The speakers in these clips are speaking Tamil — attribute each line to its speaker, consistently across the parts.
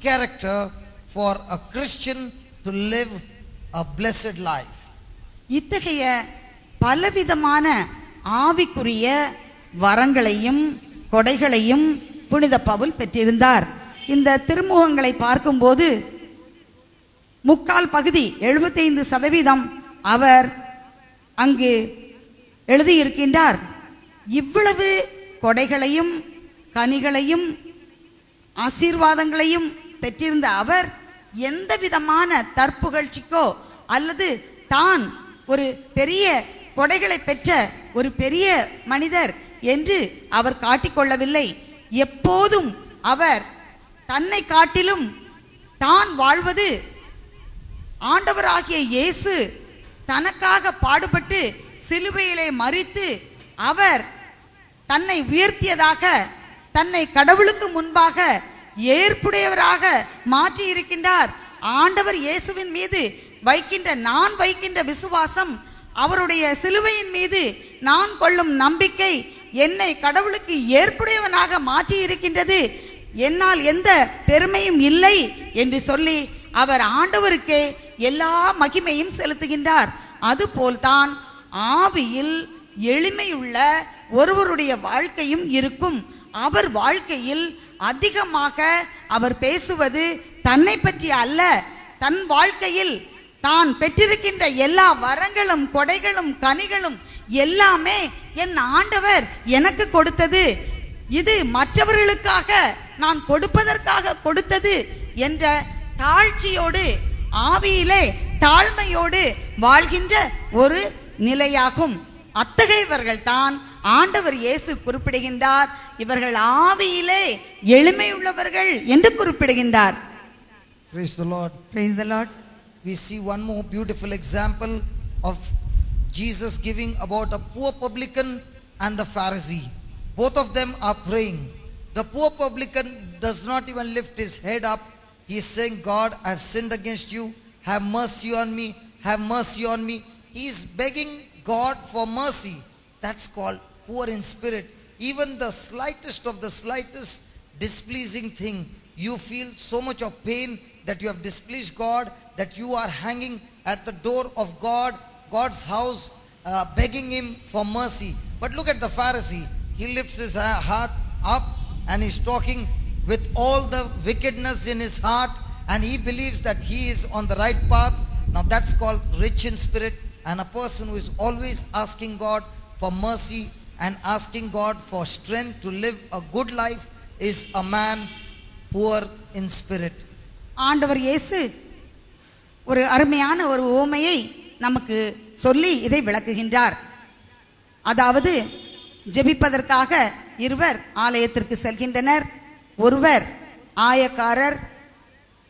Speaker 1: character for a Christian to live a blessed life.
Speaker 2: இத்தகைய பலவிதமான ஆவிக்குரிய வரங்களையும் கொடைகளையும் புனித பவுல் பெற்றிருந்தார். இந்த திருமுகங்களை பார்க்கும்போது 3/4 பகுதி 75% அவர் அங்கு எழுதியிருக்கின்றார். இவ்வளவு கொடைகளையும் கனிகளையும் ஆசீர்வாதங்களையும் பெற்றிருந்த அவர் எந்த விதமான தற்புகழ்ச்சிக்கோ அல்லது தான் ஒரு பெரிய கொடைகளை பெற்ற ஒரு பெரிய மனிதர் என்று அவர் காட்டிக்கொள்ளவில்லை. எப்போதும் அவர் தன்னை காட்டிலும் தான் வாழ்வது ஆண்டவராகிய இயேசு தனக்காக பாடுபட்டு சிலுவையிலே மரித்து அவர் தன்னை உயர்த்தியதாக, தன்னை கடவுளுக்கு முன்பாக ஏற்புடையவராக மாற்றி இருக்கின்றார். ஆண்டவர் இயேசுவின் மீது நான் வைக்கின்ற விசுவாசம், அவருடைய சிலுவையின் மீது நான் கொள்ளும் நம்பிக்கை என்னை கடவுளுக்கு ஏற்புடையவனாக மாற்றி இருக்கின்றது. என்னால் எந்த பெருமையும் இல்லை என்று சொல்லி அவர் ஆண்டவருக்கே எல்லா மகிமையும் செலுத்துகின்றார். அதுபோல்தான் ஆவியில் எளிமையுள்ள ஒருவருடைய வாழ்க்கையும் இருக்கும். அவர் வாழ்க்கையில் அதிகமாக அவர் பேசுவது தன்னை பற்றி அல்ல, தன் வாழ்க்கையில் தான் பெற்றிருக்கின்ற எல்லா வரங்களும் கொடைகளும் கனிகளும் எல்லாமே என் ஆண்டவர் எனக்கு கொடுத்தது, இது மற்றவர்களுக்காக நான் கொடுப்பதற்காக கொடுத்தது என்ற தாழ்ச்சியோடு ஆவியிலே தாழ்மையோடு வாழ்கின்ற ஒரு நிலையாகும். அத்தகையவர்கள் தான் ஆண்டவர் இயேசு குறிப்பிடுகின்றார், இவர்கள் ஆவியிலே எளிமையுள்ளவர்கள் என்று குறிப்பிடுகின்றார்.
Speaker 1: Praise the Lord.
Speaker 2: Praise the Lord.
Speaker 1: We see one more beautiful example of Jesus giving about a poor publican and the Pharisee. Both of them are praying. The poor publican does not even lift his head up. He is saying, God, I have sinned against you. Have mercy on me. Have mercy on me. He is begging God for mercy. That's called poor in spirit. Even the slightest of the slightest displeasing thing, you feel so much of pain that you have displeased God, that you are hanging at the door of God's house, begging him for mercy. But look at the Pharisee. He lifts his heart up and he's talking with all the wickedness in his heart, and he believes that he is on the right path. Now that's called rich in spirit, and a person who is always asking God for mercy and asking God for strength to live a good life is a man poor in spirit.
Speaker 2: ஆண்டவர் இயேசு ஒரு அருமையான ஒரு உவமையை நமக்கு சொல்லி இதை விளக்குகின்றார். அதாவது ஜெபிப்பதற்காக இருவர் ஆலயத்திற்கு செல்கின்றனர். ஒருவர் ஆயக்காரர்,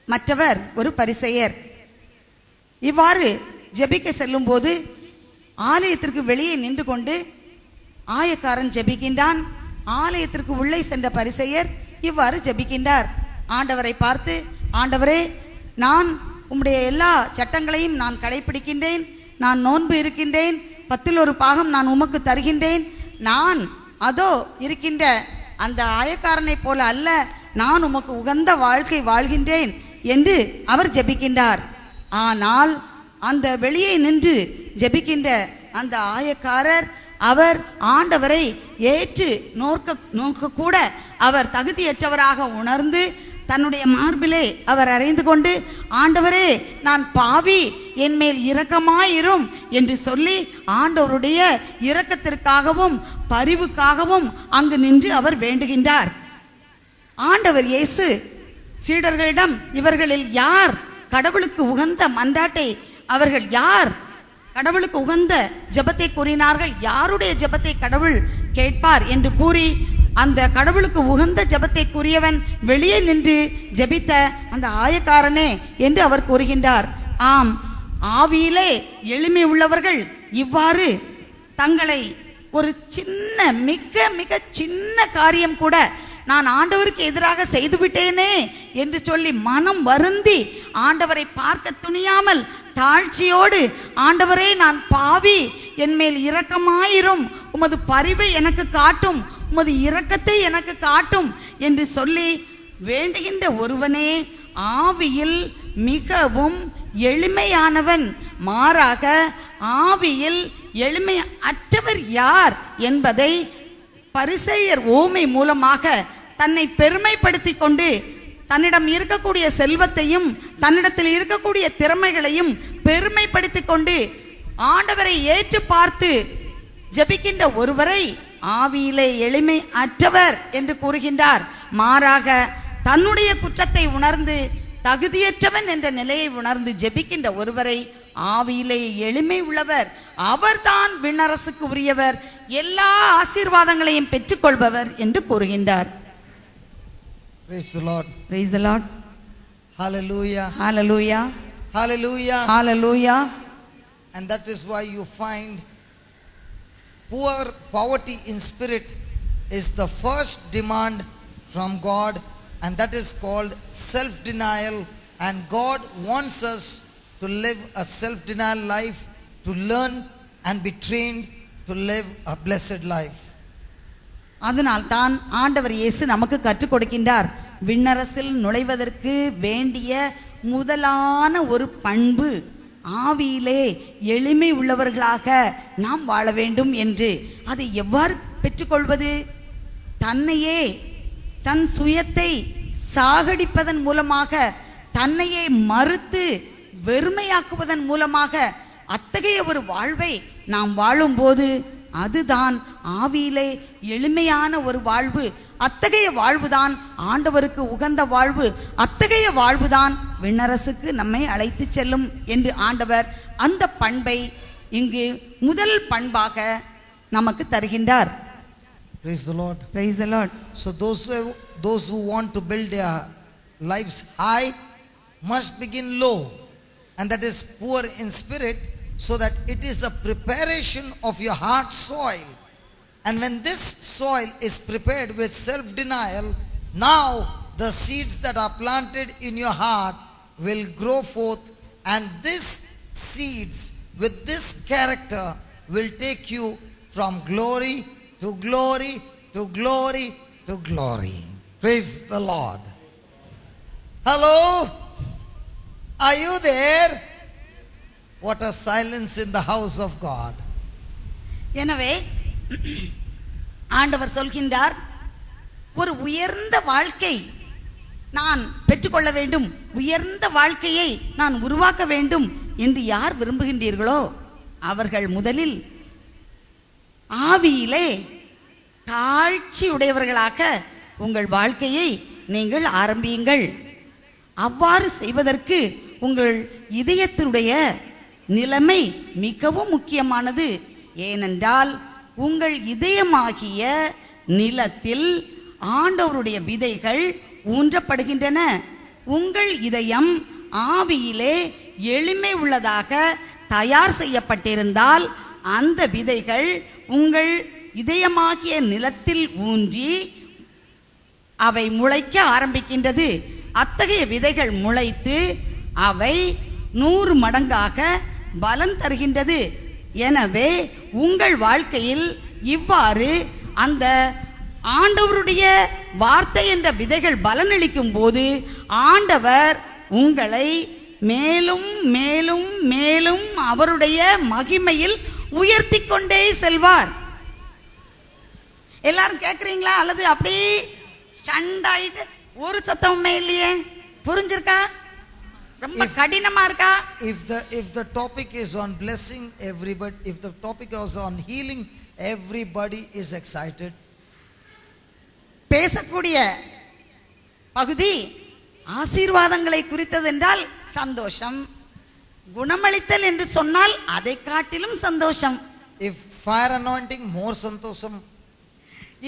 Speaker 2: மற்றவர் ஒரு பரிசேயர். இவ்வாறு ஜெபிக்க செல்லும் போது ஆலயத்திற்கு வெளியே நின்று கொண்டு ஆயக்காரன் ஜெபிக்கின்றான். ஆலயத்திற்கு உள்ளே சென்ற பரிசேயர் இவ்வாறு ஜெபிக்கின்றார். ஆண்டவரை பார்த்து, ஆண்டவரே, நான் உம்முடைய எல்லா சட்டங்களையும் நான் கடைபிடிக்கின்றேன், நான் நோன்பு இருக்கின்றேன், 10 பாகம் நான் உமக்கு தருகின்றேன், நான் அதோ இருக்கின்ற அந்த ஆயக்காரனை போல அல்ல, நான் உமக்கு உகந்த வாழ்க்கை வாழ்கின்றேன் என்று அவர் ஜெபிக்கின்றார். ஆனால் அந்த வெளியே நின்று ஜெபிக்கின்ற அந்த ஆயக்காரர் அவர் ஆண்டவரை ஏற்று நோக்க கூட அவர் தகுதியற்றவராக உணர்ந்து தன்னுடைய மார்பிலே அவர் அறைந்து கொண்டு, ஆண்டவரே, நான் பாவி, என் மேல் இரக்கமாயிரும் என்று சொல்லி ஆண்டவருடைய இரக்கத்திற்காகவும் பரிவுக்காகவும் அங்கு நின்று அவர் வேண்டுகின்றார். ஆண்டவர் இயேசு சீடர்களிடம், இவர்களில் யார் கடவுளுக்கு உகந்த மன்றாட்டை, அவர்கள் யார் கடவுளுக்கு உகந்த ஜெபத்தை கூறினார்கள், யாருடைய ஜெபத்தை கடவுள் கேட்பார் என்று கூறி, அந்த கடவுளுக்கு உகந்த ஜெபத்தை கூறியவன் வெளியே நின்று ஜெபித்த அந்த ஆயக்காரனே என்று அவர் கூறுகின்றார். ஆம், ஆவியிலே எளிமை உள்ளவர்கள் இவ்வாறு தங்களை ஒரு சின்ன மிக மிக சின்ன காரியம் கூட நான் ஆண்டவருக்கு எதிராக செய்துவிட்டேனே என்று சொல்லி மனம் வருந்தி ஆண்டவரை பார்க்க துணியாமல் தாழ்ச்சியோடு, ஆண்டவரே, நான் பாவி, என் மேல் இரக்கமாயிரும், உமது பரிவை எனக்கு காட்டும், உமது இரக்கத்தை எனக்கு காட்டும் என்று சொல்லி வேண்டுகின்ற ஒருவனே ஆவியில் மிகவும் எளிமையானவன், மாறாக ஆவியில் எளிமை அற்றவர் யார் என்பதை பரிசேயர் ஓமை மூலமாக தன்னை பெருமைப்படுத்தி கொண்டு தன்னிடம் இருக்கக்கூடிய செல்வத்தையும் தன்னிடத்தில் இருக்கக்கூடிய திறமைகளையும் பெருமைப்படுத்தி கொண்டு ஆண்டவரை ஏற்று பார்த்து ஜெபிக்கின்ற ஒருவரை ஆவியிலே எளிமை அற்றவர் என்று கூறுகின்றார். மாறாக தன்னுடைய குற்றத்தை உணர்ந்து தகுதியற்றவன் என்ற நிலையை உணர்ந்து ஜெபிக்கின்ற ஒருவரை ஆவியிலே எளிமை உள்ளவர், அவர்தான் விண்ணரசுக்கு உரியவர், எல்லா ஆசீர்வாதங்களையும் பெற்றுக்கொள்பவர் என்று கூறுகின்றார்.
Speaker 1: Praise the Lord.
Speaker 2: Praise the Lord.
Speaker 1: Hallelujah.
Speaker 2: Hallelujah.
Speaker 1: Hallelujah.
Speaker 2: Hallelujah.
Speaker 1: And that is why you find poverty in spirit is the first demand from God, and that is called self-denial. And God wants us to live a self-denial life, to learn and be trained to live a blessed life.
Speaker 2: அதனால் தான் ஆண்டவர் இயேசு நமக்கு கற்றுக் கொடுக்கின்றார். விண்ணரசில் நுழைவதற்கு வேண்டிய முதலான ஒரு பண்பு ஆவியிலே எளிமை உள்ளவர்களாக நாம் வாழ வேண்டும் என்று. அதை எவ்வாறு பெற்றுக்கொள்வது? தன்னையே, தன் சுயத்தை சாகடிப்பதன் மூலமாக, தன்னையே மறுத்து வெறுமையாக்குவதன் மூலமாக அத்தகைய ஒரு வாழ்வை நாம் வாழும்போது அதுதான் ஆவியிலே எளிமையான ஒரு வாழ்வு. அத்தகைய வாழ்வுதான் ஆண்டவருக்கு உகந்த வாழ்வு. அத்தகைய வாழ்வுதான் விண்ணரசுக்கு நம்மை அழைத்து செல்லும் என்று ஆண்டவர் அந்த பண்பை இங்கு முதல் பண்பாக நமக்கு தருகின்றார்.
Speaker 1: Praise the Lord.
Speaker 2: Praise the Lord.
Speaker 1: So those who want to build their lives high must begin low, and that is poor in spirit, so that it is a preparation of your heart soil. And when this soil is prepared with self-denial, now the seeds that are planted in your heart will grow forth, and these seeds with this character will take you from glory to glory to glory to glory. Praise the Lord. Hello? Are you there? What a silence in the house of God.
Speaker 2: எனவே ஆண்டவர் சொல்கின்றார், ஒரு உயர்ந்த வாழ்க்கை நான் பெற்றுக்கொள்ள வேண்டும், உயர்ந்த வாழ்க்கையை நான் உருவாக்க வேண்டும் என்று யார் விரும்புகின்றீர்களோ அவர்கள் முதலில் ஆவியிலே தாழ்ச்சி உடையவர்களாக உங்கள் வாழ்க்கையை நீங்கள் ஆரம்பியுங்கள். அவ்வாறு செய்வதற்கு உங்கள் இதயத்தினுடைய நிலைமை மிகவும் முக்கியமானது. ஏனென்றால் உங்கள் இதயமாகிய நிலத்தில் ஆண்டவருடைய விதைகள் ஊன்றப்படுகின்றன. உங்கள் இதயம் ஆவியிலே எளிமை உள்ளதாக தயார் செய்யப்பட்டிருந்தால் அந்த விதைகள் உங்கள் இதயமாகிய நிலத்தில் ஊன்றி அவை முளைக்க ஆரம்பிக்கின்றது. அத்தகைய விதைகள் முளைத்து அவை 100 மடங்காக பலன் தருகின்றது. எனவே உங்கள் வாழ்க்கையில் இவ்வாறு அந்த ஆண்டவருடைய வார்த்தை என்ற விதைகள் பலனளிக்கும் போது ஆண்டவர் உங்களை மேலும் மேலும் மேலும் அவருடைய மகிமையில் உயர்த்தி கொண்டே செல்வார். எல்லாரும் கேட்குறீங்களா? அல்லது அப்படியே ஸ்டண்டாயிட்டு ஒரு சத்தமுமே இல்லையே? புரிஞ்சிருக்கா? ரொம்ப கடினமா இருக்கா?
Speaker 1: If the topic is on blessing, everybody, if the topic is on healing, everybody is excited.
Speaker 2: பேசக்கூடிய பகுதி ஆசீர்வாதங்களை குறித்தது என்றால் சந்தோஷம், குணமளித்தல் என்று சொன்னால் அதை காட்டிலும் சந்தோஷம்.
Speaker 1: If fire anointing, more santosham.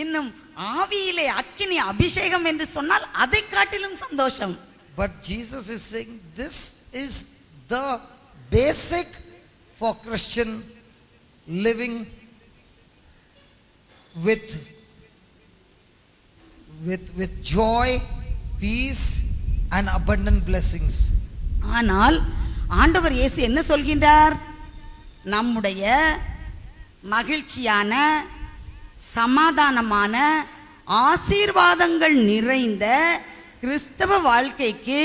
Speaker 2: இன்னும் ஆவியிலே அக்கினி அபிஷேகம் என்று சொன்னால் அதை காட்டிலும் சந்தோஷம்.
Speaker 1: But Jesus is saying this is the basic for Christian living with joy, peace and abundant blessings.
Speaker 2: ஆனால் ஆண்டவர் இயேசு என்ன சொல்கின்றார்? நம்முடைய மகிழ்ச்சியான, சமாதானமான, ஆசீர்வாதங்கள் நிறைந்த கிறிஸ்தவ வாழ்க்கைக்கு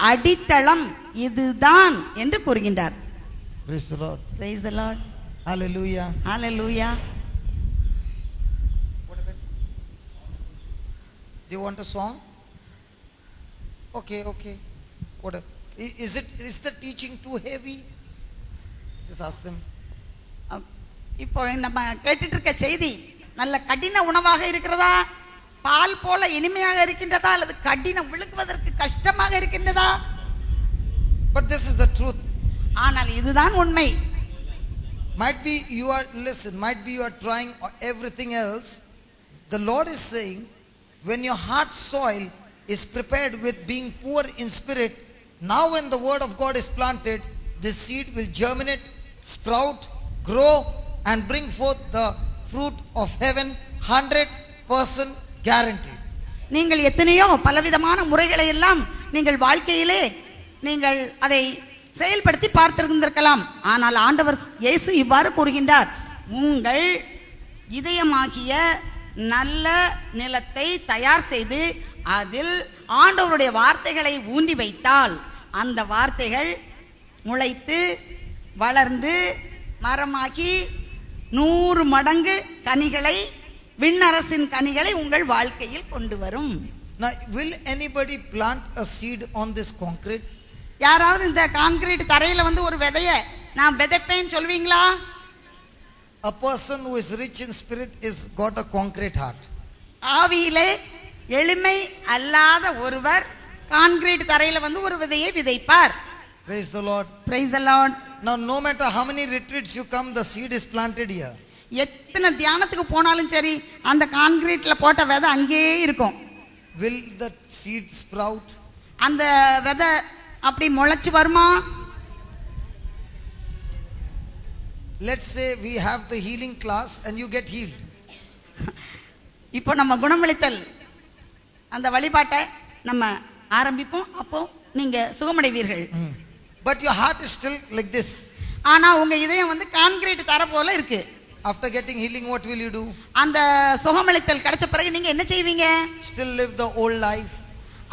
Speaker 2: அடித்தளம் இதுதான் என்று கூறுகின்றார்.
Speaker 1: Praise the Lord.
Speaker 2: Praise the Lord.
Speaker 1: Hallelujah.
Speaker 2: Hallelujah.
Speaker 1: What about? Do you want a song? Okay. What? Is the teaching too heavy? Just ask them.
Speaker 2: இப்போ நம்ம கேட்டுட்டு இருக்க செய்தி நல்ல கடின உணவாக இருக்கிறதா, பால் போல இனிமையாக இருக்கின்றதா, அல்லது கடினம் விழுங்குவதற்கு கஷ்டமாக இருக்கின்றதா?
Speaker 1: But this is the truth.
Speaker 2: ஆனால் இதுதான் உண்மை.
Speaker 1: Might be you are trying everything else. The Lord is saying, when your heart soil is prepared with being poor in spirit, now when the word of God is planted, this seed will germinate, sprout, grow and bring forth the fruit of heaven, 100% guaranteed.
Speaker 2: நீங்கள் எத்தனையோ பலவிதமான முறைகளை எல்லாம் நீங்கள் வாழ்க்கையிலே நீங்கள் அதை செயல்படுத்தி பார்த்திருந்திருக்கலாம். ஆனால் ஆண்டவர் இயேசு இவ்வாறு கூறுகின்றார், உங்கள் இதயமாகிய நல்ல நிலத்தை தயார் செய்து அதில் ஆண்டவருடைய வார்த்தைகளை ஊன்றி வைத்தால் அந்த வார்த்தைகள் முளைத்து வளர்ந்து மரமாகி 100 மடங்கு கனிகளை, விண்ணரசின் கனிகளை உங்கள் வாழ்க்கையில் கொண்டு வரும்.
Speaker 1: Now, will anybody plant a seed on this concrete?
Speaker 2: யாராவது இந்த கான்கிரீட் தரையில வந்து ஒரு விதைய நான் விதைப்பேன்னு சொல்வீங்களா?
Speaker 1: A person who is rich in spirit is got a concrete heart.
Speaker 2: ஆவியிலே எளிமை அல்லாத ஒருவர் கான்கிரீட் தரையில வந்து ஒரு விதையை விதைப்பார்.
Speaker 1: Praise the Lord.
Speaker 2: Praise the Lord.
Speaker 1: Now, no matter how many retreats you come, the seed is planted here.
Speaker 2: எத்தனை தியானத்துக்கு போனாலும் சரி அந்த கான்கிரீட்ல போட்ட விதை அங்கேயே இருக்கும்.
Speaker 1: Will the seed sprout?
Speaker 2: அந்த விதை அப்படி முளைச்சு வருமா?
Speaker 1: Let's say we have the healing class and you get healed.
Speaker 2: இப்போ நம்ம குணமளித்தல் அந்த வழிபாட்டை நம்ம ஆரம்பிப்போம், அப்போ நீங்க சுகமடைவீர்கள்.
Speaker 1: But your heart is still like this.
Speaker 2: ஆனா உங்க இதயம் வந்து கான்கிரீட் தர போல இருக்கு.
Speaker 1: After getting healing, what will you do?
Speaker 2: அந்த சுகமளித்தல் கிடைச்ச பிறகு நீங்க என்ன செய்வீங்க?
Speaker 1: Still live the old life.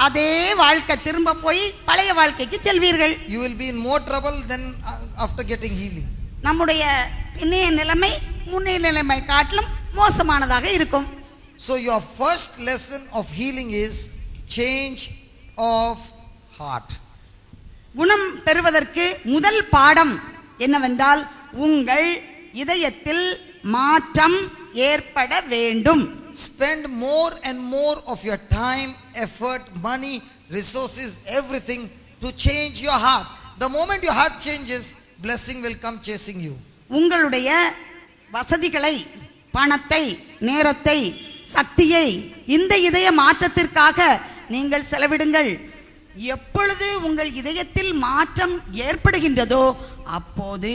Speaker 2: அதே வாழ்க்கை திரும்ப போய் பழைய வாழ்க்கைக்கு செல்வீர்கள்.
Speaker 1: You will be in more trouble than after getting healing.
Speaker 2: நம்முடைய பின்னைய நிலைமை முன்னைய நிலைமை காட்டிலும் மோசமானதாக இருக்கும்.
Speaker 1: So your first lesson of healing is change of heart.
Speaker 2: குணம் பெறுவதற்கு முதல் பாடம் என்னவென்றால் உங்கள் இதயத்தில் மாற்றம் ஏற்பட வேண்டும்.
Speaker 1: Spend more and more of your time, effort, money, resources, everything to change your heart. The moment your heart changes, blessing will come chasing you.
Speaker 2: உங்களுடைய வசதிகளை, பணத்தை, நேரத்தை, சக்தியை இந்த இதய மாற்றத்திற்காக நீங்கள் செலவிடுங்கள். எப்பொழுது உங்கள் இதயத்தில் மாற்றம் ஏற்படுகின்றதோ அப்போது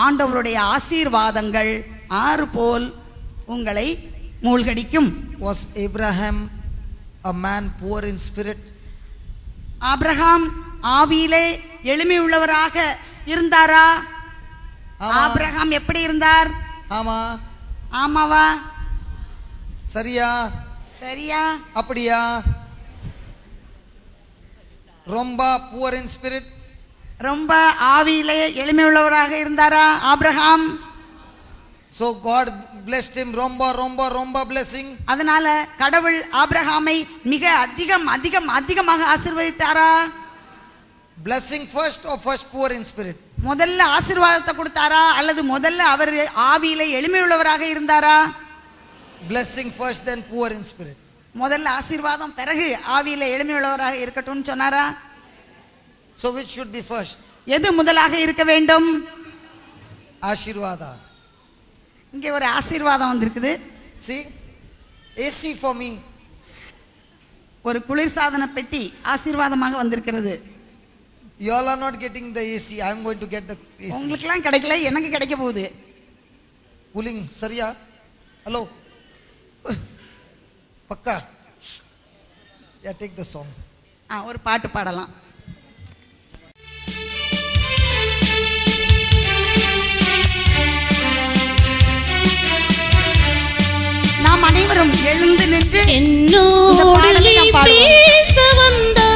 Speaker 2: ஆண்டவருடைய ஆசீர்வாதங்கள் ஆறு போல் உங்களை மூழ்கடிக்கும்.
Speaker 1: Was Abraham a man poor in spirit?
Speaker 2: Abraham ஆவியிலே எளிமை உள்ளவராக இருந்தாரா? ஆபிரகாம் எப்படி இருந்தார்?
Speaker 1: ஆமா.
Speaker 2: ஆமாவா?
Speaker 1: சரியா?
Speaker 2: சரியா?
Speaker 1: அப்படியா? ரொம்ப poor in spirit?
Speaker 2: ரொம்ப ஆவியிலே எளிமை உள்ளவராக இருந்தாரா Abraham?
Speaker 1: So God blessed him ரொம்ப blessing.
Speaker 2: அதனால கடவுள் ஆபிரகாமை மிக அதிகமாக ஆசீர்வதித்தாரா?
Speaker 1: Blessing first or first poor in spirit?
Speaker 2: முதல்ல ஆசீர்வாதத்தை கொடுத்தாரா அல்லது முதல்ல அவர் ஆவியிலே எளிமை உள்ளவராக இருந்தாரா?
Speaker 1: Blessing first then poor in spirit.
Speaker 2: முதல்ல ஆசீர்வாதம் பிறகு ஆவியிலே எளிமை உள்ளவராக இருக்கட்டும்னு சொன்னாரா?
Speaker 1: So which should be first?
Speaker 2: எது முதலாக இருக்க வேண்டும்?
Speaker 1: ஆசீர்வாதா.
Speaker 2: இங்கே ஒரு ஆசீர்வாதம் வந்திருக்குது.
Speaker 1: See, AC for me.
Speaker 2: ஒரு குளிர்சாதன பெட்டி ஆசீர்வாதமாக வந்திருக்கிறது.
Speaker 1: You all are not getting the AC. I am going to get the AC.
Speaker 2: உங்களுக்கெல்லாம் கிடைக்கல, எனக்கு கிடைக்க போகுது.
Speaker 1: Cooling சரியா? Hello. பக்கா. Yeah, take the song.
Speaker 2: ஒரு பாட்டு பாடலாம். நாம் அனைவரும் எழுந்து நின்று
Speaker 3: என்னோடு பேச வந்தார்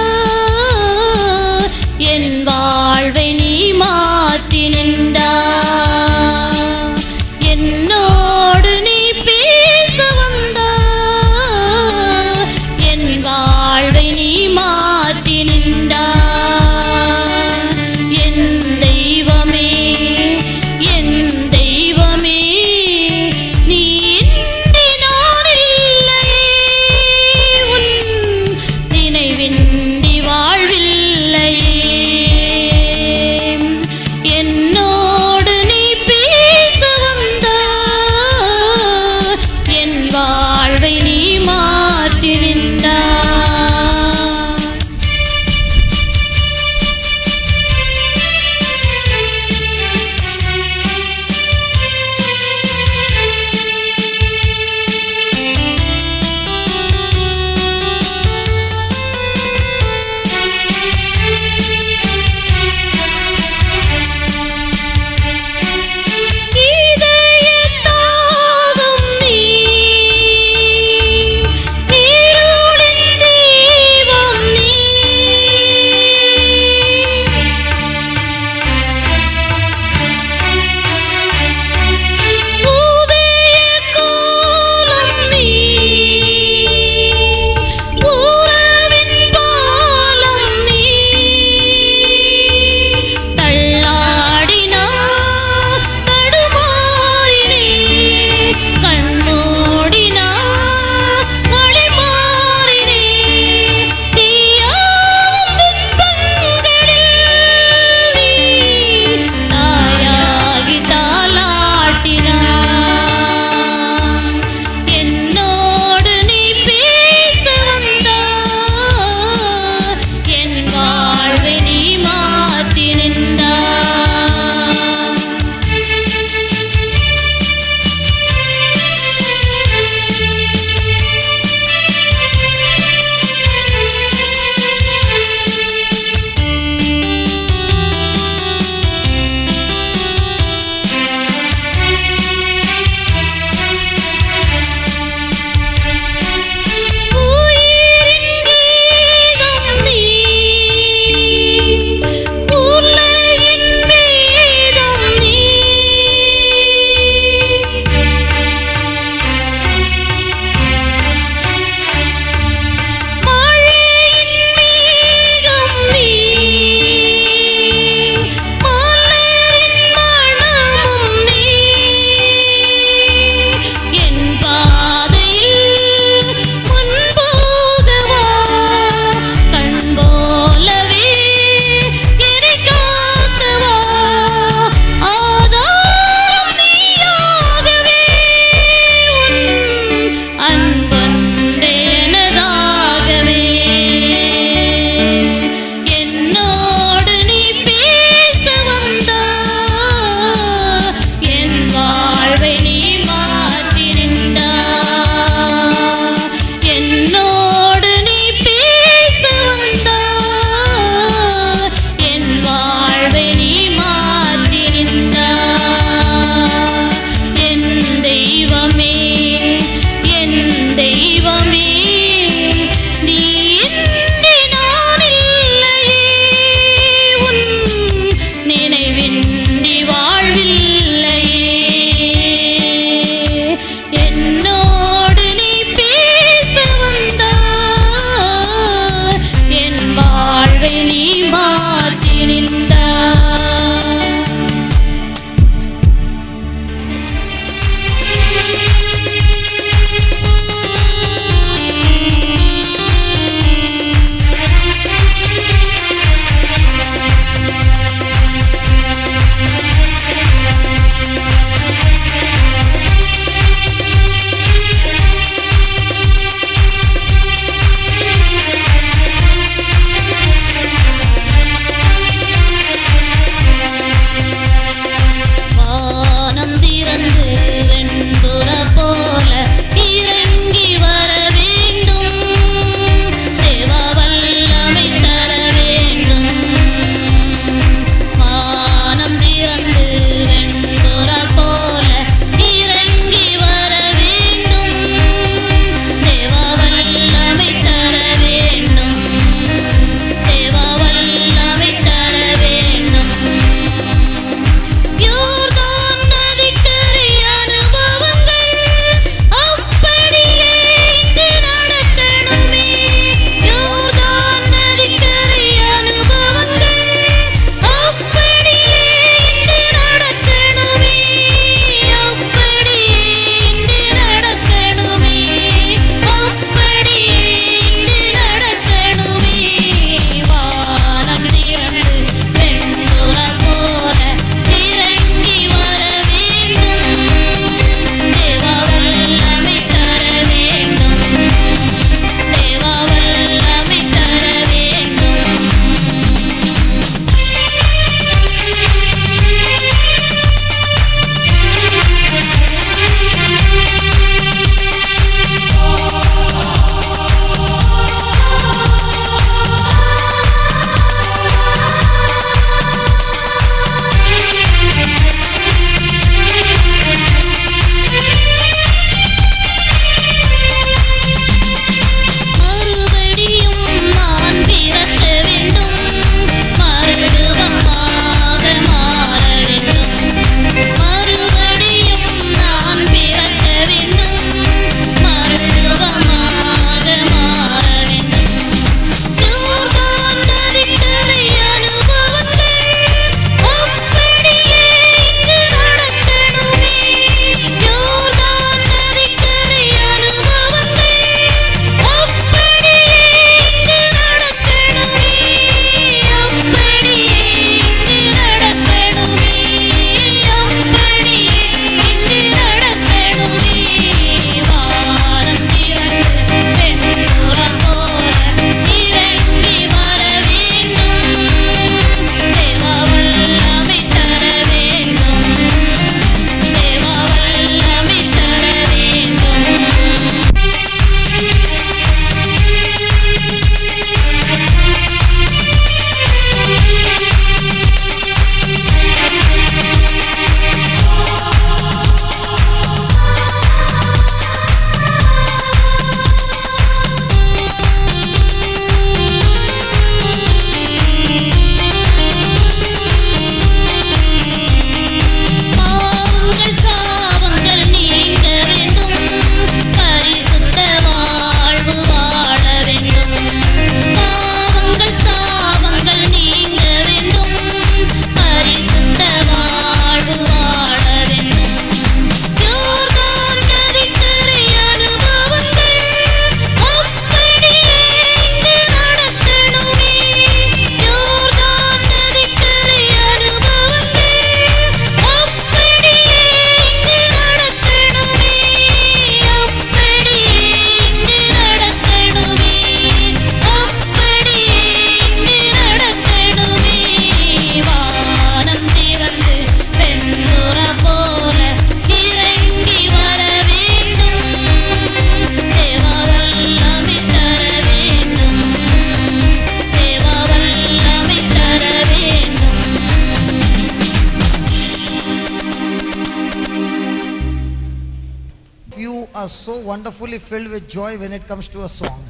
Speaker 1: are so wonderfully filled with joy when it comes to a song.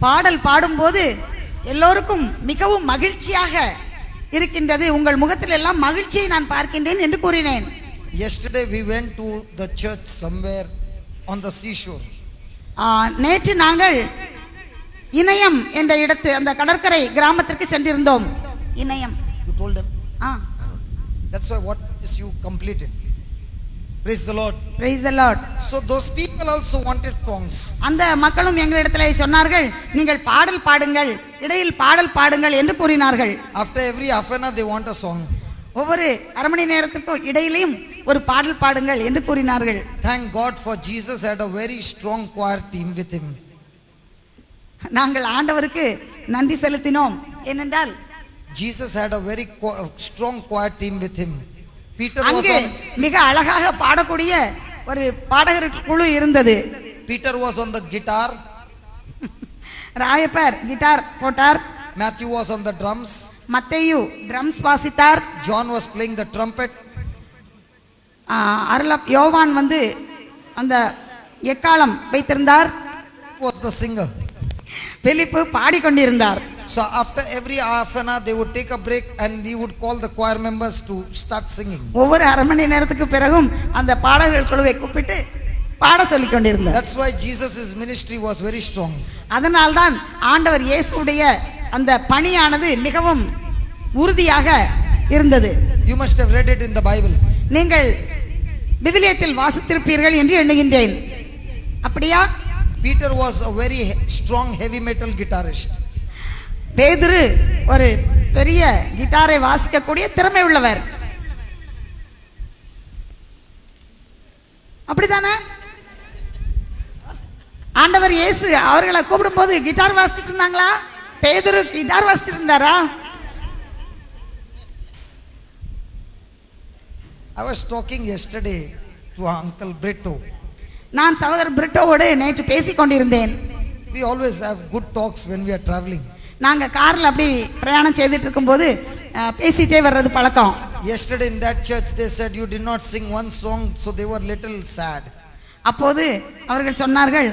Speaker 2: பாடல் பாடும்போது எல்லோருக்கும் மிகவும் மகிழ்ச்சியாக இருக்கின்றது. உங்கள் முகத்தில் எல்லாம் மகிழ்ச்சியை நான் பார்க்கின்றேன் என்று கூறினேன்.
Speaker 1: Yesterday we went to the church somewhere on the seashore.
Speaker 2: நேற்று நாங்கள் இணையம் என்ற இடத்து அந்த கடற்கரை கிராமத்திற்கு சென்றிருந்தோம். இணையம்.
Speaker 1: You told them? That's why what is you completed. Praise the Lord.
Speaker 2: Praise the Lord.
Speaker 1: So those people also wanted songs.
Speaker 2: அந்த மக்களும் எங்களிடத்திலே சொன்னார்கள், நீங்கள் பாடல் பாடுங்கள், இடையில் பாடல் பாடுங்கள் என்று கூறினார்கள்.
Speaker 1: After every half an hour they want a song.
Speaker 2: ஒவ்வொரு அரை மணி நேரத்துக்கும் இடையிலும் ஒரு பாடல் பாடுங்கள் என்று கூறினார்கள்.
Speaker 1: Thank God for Jesus had a very strong choir team with him.
Speaker 2: நாங்கள் ஆண்டவருக்கு நன்றி செலுத்தினோம். ஏனென்றால்
Speaker 1: Jesus had a very strong choir team with him.
Speaker 2: அங்கே மிக அழகாக பாடக்கூடிய ஒரு பாடகர் குழு இருந்தது.
Speaker 1: Peter was on the guitar.
Speaker 2: Rayappar guitar போட்டார்.
Speaker 1: Matthew was on the drums.
Speaker 2: மத்தேயு drums வாசித்தார்.
Speaker 1: John was playing the trumpet.
Speaker 2: யோவான் வந்து அந்த எக்காளம் வைத்திருந்தார்.
Speaker 1: Was the singer.
Speaker 2: Philip பாடிக்கொண்டிருந்தார்.
Speaker 1: So after every half an hour they would take a break and we would call the choir members to start singing.
Speaker 2: ஒவ்வொரு அரை மணி நேரத்துக்கு பிறகும் அந்த பாடகர்கள் குழுவை கூப்பிட்டு பாட சொல்லிக் கொண்டிருந்தார்.
Speaker 1: That's why Jesus' ministry was very strong.
Speaker 2: அதனால்தான் ஆண்டவர் இயேசுவுடைய அந்த பணியானது மிகவும் உறுதியாக இருந்தது.
Speaker 1: You must have read it in the Bible.
Speaker 2: நீங்கள் விவிலியத்தில் வாசித்திருப்பீர்கள் என்று எண்ணுகின்றேன். அப்படியா?
Speaker 1: Peter was a very strong heavy metal guitarist.
Speaker 2: பேதுரு ஒரு பெரிய கிட்டாரை வாசிக்கக்கூடிய திறமை உள்ளவர். அப்படிதானே? ஆண்டவர் இயேசு அவர்களை கூப்பிடும்போது கிட்டார் வாசிச்சுட்டு இருந்தாங்களா? பேதுரு கிட்டார் வாசிச்சுட்டு இருந்தாரா?
Speaker 1: I was talking yesterday to Uncle Brito.
Speaker 2: நான் சகோதரர் பிரிட்டோவோடு நேற்று பேசிக் கொண்டிருந்தேன்.
Speaker 1: We always have good talks when we are traveling.
Speaker 2: நாங்கள் காரில் அப்படி பிரயாணம் செய்துட்டு இருக்கும்போது பேசிட்டே வர்றது பழக்கம்.
Speaker 1: Yesterday in that church they said you did not sing one song, so they were little sad.
Speaker 2: அப்போது அவர்கள் சொன்னார்கள்,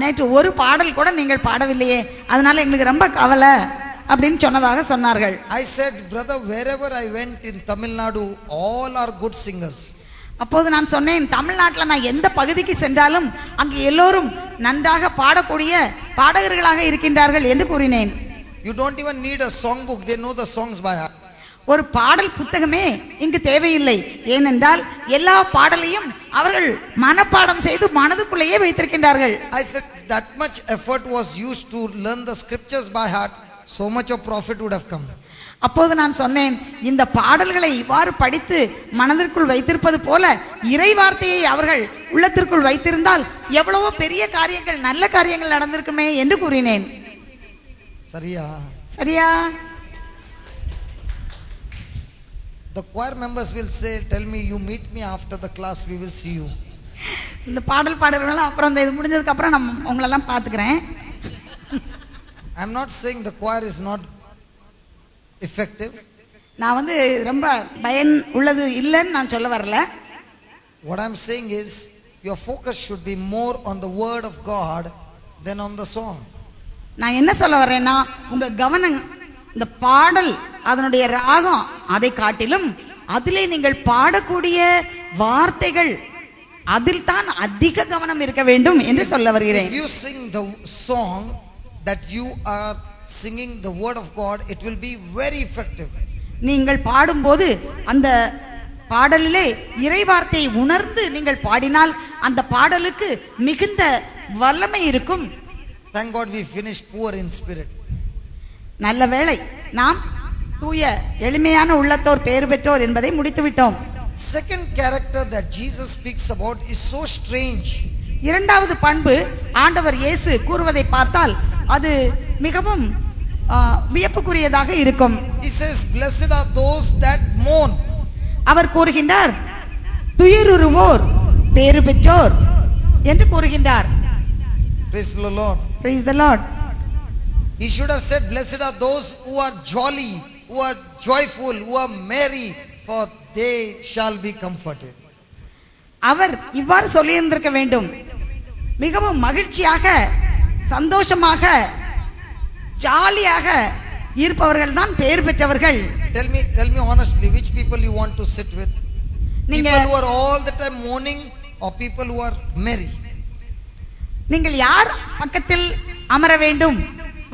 Speaker 2: நேற்று ஒரு பாடல் கூட நீங்கள் பாடவில்லையே, அதனால எங்களுக்கு ரொம்ப கவலை அப்படின்னு சொன்னதாக சொன்னார்கள்.
Speaker 1: I said, brother, wherever I went in Tamil Nadu, all are good singers.
Speaker 2: அப்போது நான் சொன்னேன், தமிழ்நாட்டில் நான் எந்த பகுதிக்கு சென்றாலும் அங்கு எல்லோரும் நன்றாக பாடக்கூடிய பாடகர்களாக இருக்கின்றார்கள் என்று கூறினேன்.
Speaker 1: You don't even need a song book, they know the songs by heart.
Speaker 2: ஒரு பாடல் புத்தகமே இங்கு தேவையில்லை. ஏனென்றால் எல்லா பாடலையும் அவர்கள் மனப்பாடம் செய்து மனதுக்குள்ளேயே வைத்திருக்கின்றார்கள்.
Speaker 1: I said that much effort was used to learn the scriptures by heart, so much of profit would have come.
Speaker 2: அப்போது நான் சொன்னேன், இந்த பாடல்களை இவ்வாறு படித்து மனதிற்குள் வைத்திருப்பது போல இறை வார்த்தையை அவர்கள் உள்ளத்திற்குள் வைத்திருந்தால் எவ்வளவோ பெரிய காரியங்கள் நல்ல காரியங்கள் நடந்திருக்குமே என்று கூறினேன்.
Speaker 1: சரியா?
Speaker 2: சரியா?
Speaker 1: The choir members will say, tell me, you meet me after the class, we will see you.
Speaker 2: இந்த பாடல் பாடுறவங்களாம் அப்புறம் இந்த இது முடிஞ்சதுக்கு அப்புறம் நான் உங்களெல்லாம் பார்த்துக்கிறேன்.
Speaker 1: I'm not saying the choir is not effective.
Speaker 2: நான் வந்து ரொம்ப பயன் உள்ளது இல்லைன்னு நான் சொல்ல வரல.
Speaker 1: What I'm saying is your focus should be more on the word of God than on the song.
Speaker 2: நான் என்ன சொல்ல வர்றேன்னா, உங்க கவனம் இந்த பாடல் அதனுடைய ராகம் அதை காட்டிலும் அதிலே நீங்கள் பாடக்கூடிய வார்த்தைகள் அதில் தான் அதிக கவனம் இருக்க வேண்டும் என்று சொல்ல வருகிறேன்.
Speaker 1: If you sing the song that you are singing the word of God, it will be very effective.
Speaker 2: நீங்கள் பாடும்போது அந்த பாடலிலே இறை வார்த்தையை உணர்ந்து நீங்கள் பாடினால் அந்த பாடலுக்கு மிகுந்த வல்லமை இருக்கும்.
Speaker 1: Thank God we finished poor in spirit.
Speaker 2: நல்ல வேளை நாம் தூய எளிமையான உள்ளத்தோர் பேறு பெற்றோர் என்பதை முடித்து விட்டோம்.
Speaker 1: Second character that Jesus speaks about is so strange.
Speaker 2: இரண்டாவது பண்பு ஆண்டவர் இயேசு கூறுவதை பார்த்தால் அது மிகவும் வியப்புக்குரியதாக இருக்கும்.
Speaker 1: He says, blessed are those that mourn.
Speaker 2: அவர் கூறுகின்றார், துயருறுவோர் பேறு பெற்றோர் என்று கூறுகின்றார்.
Speaker 1: Praise the Lord.
Speaker 2: Praise the Lord.
Speaker 1: He should have said, blessed are those who are jolly, who are joyful, who are merry, for they shall be comforted.
Speaker 2: அவர் இவ்வாறு சொல்லியிருந்திருக்க வேண்டும், மிகவும் மகிழ்ச்சியாக சந்தோஷமாக ஜாலியாக இருப்பவர்கள் தான் பெயர் பெற்றவர்கள்.
Speaker 1: Tell me honestly, which people you want to sit with?
Speaker 2: நீங்க
Speaker 1: People who are all the time mourning or people who are merry?
Speaker 2: நீங்கள் யார் பக்கத்தில் அமர வேண்டும்,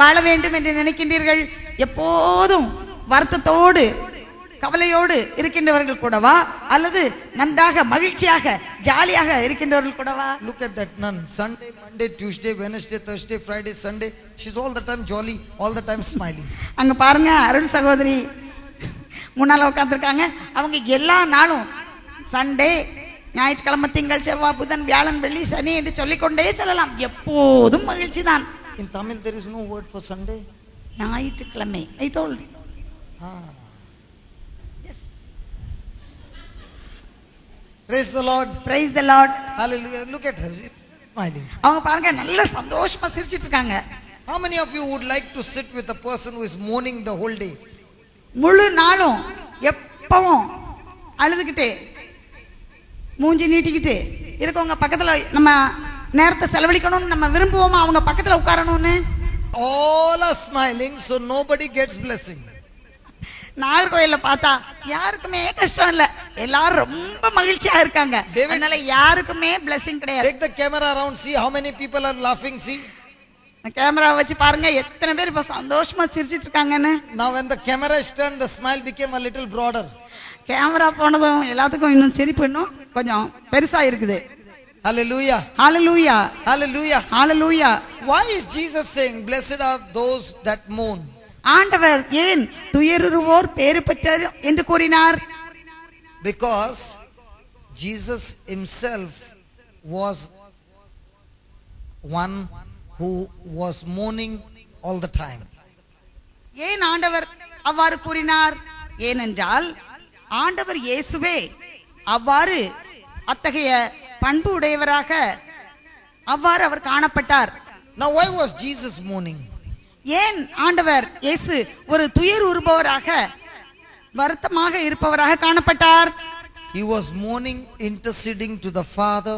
Speaker 2: வாழ வேண்டும் என்று நினைக்கின்றீர்கள்? எப்போதும் வருத்தத்தோடு கவலையோடு இருக்கின்றவர்கள் கூடவா, அல்லது நன்றாக மகிழ்ச்சியாக ஜாலியாக இருக்கின்றவர்கள் கூடவா?
Speaker 1: Look at that nun. Sunday, Monday, Tuesday, Wednesday, Thursday, Friday, Sunday. She's all the time jolly, all the time smiling.
Speaker 2: அங்க பாருங்க, அருள் சகோதரி முன்னால உட்காந்துருக்காங்க. அவங்க எல்லா நாளும் சண்டே, ஞாயிற்றுக்கிழமை, திங்கள், செவ்வாய், புதன், வியாழன், வெள்ளி, சனி என்று சொல்லிக்கொண்டே செல்லலாம். எப்போதும் மகிழ்ச்சி தான்.
Speaker 1: In Tamil there is no word for Sunday.
Speaker 2: ஞாயிற்றுக்கிழமை. I told you.
Speaker 1: Yes. Praise the Lord.
Speaker 2: Praise the Lord.
Speaker 1: Hallelujah. Look at her. She's smiling.
Speaker 2: அவங்க பாருங்க நல்ல சந்தோஷமா சிரிச்சிட்டு இருக்காங்க.
Speaker 1: How many of you would like to sit with a person who is mourning the whole day?
Speaker 2: முழு நாளும் எப்பவும் அழுதுகிட்டு மூஞ்சி நீட்டிக்கிட்டு இருக்கவங்க பக்கத்துல நம்ம நேரத்தை செலவழிக்கணும்னு நம்ம விரும்புவோமா? அவங்க பக்கத்துல உட்காரணும்னு.
Speaker 1: All are smiling, so nobody gets blessing.
Speaker 2: நாகர்கோயில்ல பார்த்தா யாருக்குமே கஷ்டம் இல்ல, எல்லாரும் ரொம்ப மகிழ்ச்சியா இருக்காங்க. அதனால யாருக்குமே blessing கிடையாது.
Speaker 1: Take the camera around, see how many people are laughing. See,
Speaker 2: camera வச்சு பாருங்க எத்தனை பேர் இப்ப சந்தோஷமா சிரிச்சிட்டு இருக்காங்கன்னு.
Speaker 1: now when the camera is turned, the smile became a little broader.
Speaker 2: Camera போனதும் எல்லாத்துக்கும் இன்னும் சிரிப்பு இன்னும் கொஞ்சம் பெருசா இருக்குது.
Speaker 1: Hallelujah.
Speaker 2: Hallelujah.
Speaker 1: Hallelujah.
Speaker 2: Hallelujah.
Speaker 1: Why is Jesus saying blessed are those that mourn?
Speaker 2: ஆண்டவர் ஏன் துயருறுவோர் பேறு பெற்றார் என்று கூறினார்?
Speaker 1: Because Jesus himself was one who was mourning all the time.
Speaker 2: ஏன் ஆண்டவர் அவ்வாறு கூறினார்? ஏனென்றால் ஆண்டவர் இயேசுவே அவ்வாறு அத்தகைய பண்பு உடையவராக அவ்வாறு அவர் காணப்பட்டார்.
Speaker 1: Now why was Jesus mourning?
Speaker 2: ஏன் ஆண்டவர் இயேசு ஒரு துயர் உறுபவராக வருத்தமாக இருப்பவராக காணப்பட்டார்?
Speaker 1: He was mourning, interceding to the Father